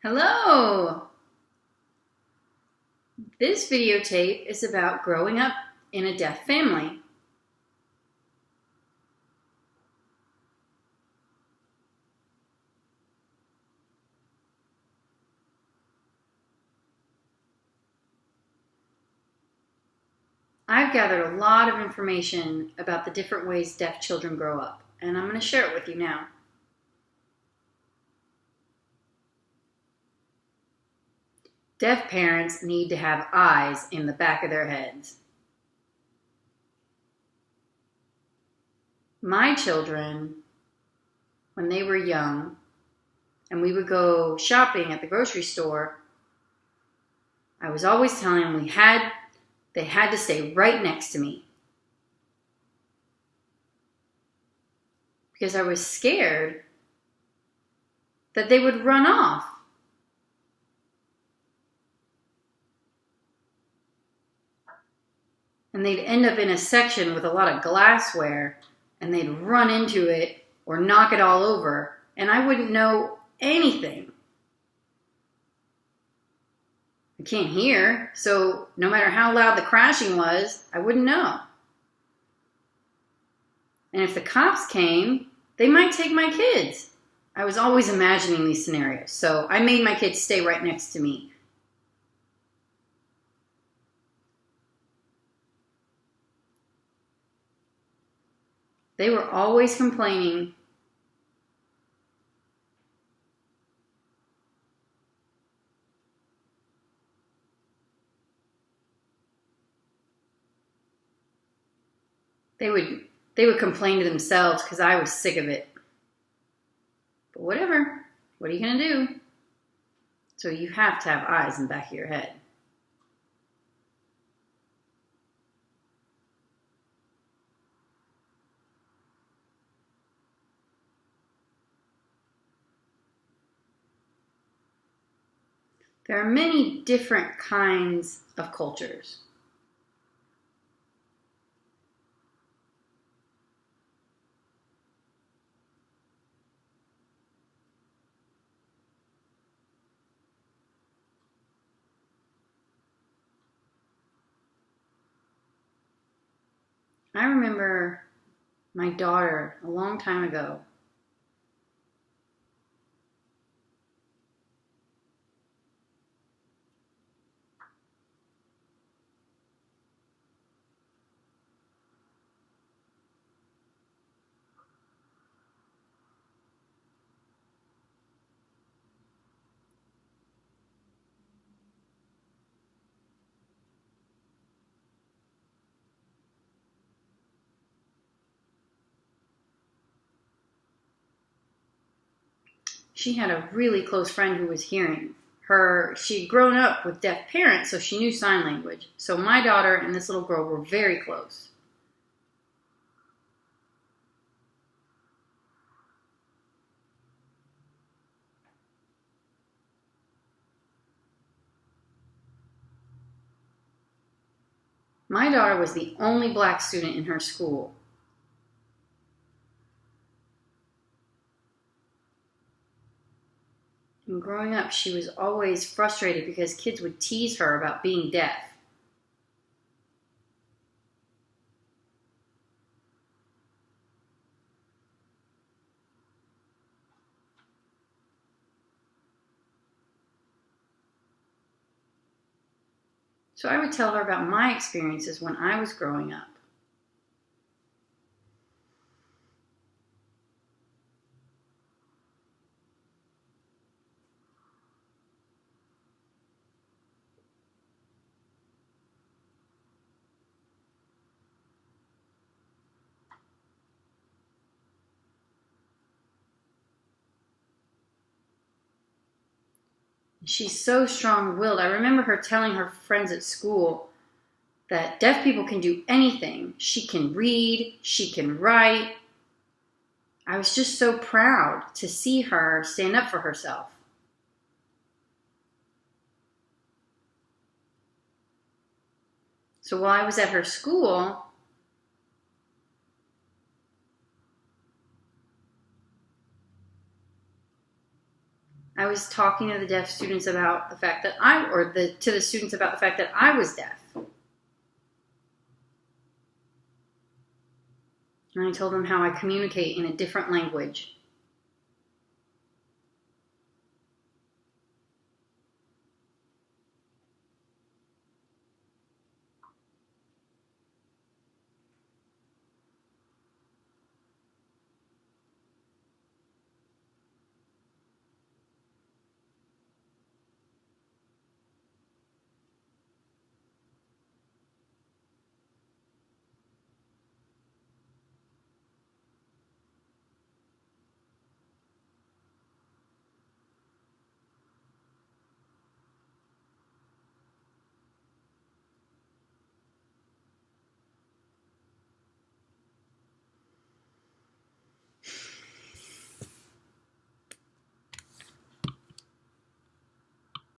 Hello! This videotape is about growing up in a deaf family. I've gathered a lot of information about the different ways deaf children grow up, and I'm going to share it with you now. Deaf parents need to have eyes in the back of their heads. My children, when they were young, and we would go shopping at the grocery store, I was always telling them they had to stay right next to me. Because I was scared that they would run off. And they'd end up in a section with a lot of glassware, and they'd run into it or knock it all over, and I wouldn't know anything. I can't hear, so no matter how loud the crashing was, I wouldn't know. And if the cops came, they might take my kids. I was always imagining these scenarios, so I made my kids stay right next to me. They were always complaining they would complain to themselves because I was sick of it. But whatever, what are you going to do? So you have to have eyes in the back of your head. There are many different kinds of cultures. I remember my daughter a long time ago. She had a really close friend who was hearing. She'd grown up with deaf parents, so she knew sign language. So my daughter and this little girl were very close. My daughter was the only black student in her school. And growing up, she was always frustrated because kids would tease her about being deaf. So I would tell her about my experiences when I was growing up. She's so strong-willed. I remember her telling her friends at school that deaf people can do anything. She can read, she can write. I was just so proud to see her stand up for herself. So while I was at her school, I was talking to the deaf students about the fact that to the students about the fact that I was deaf. And I told them how I communicate in a different language.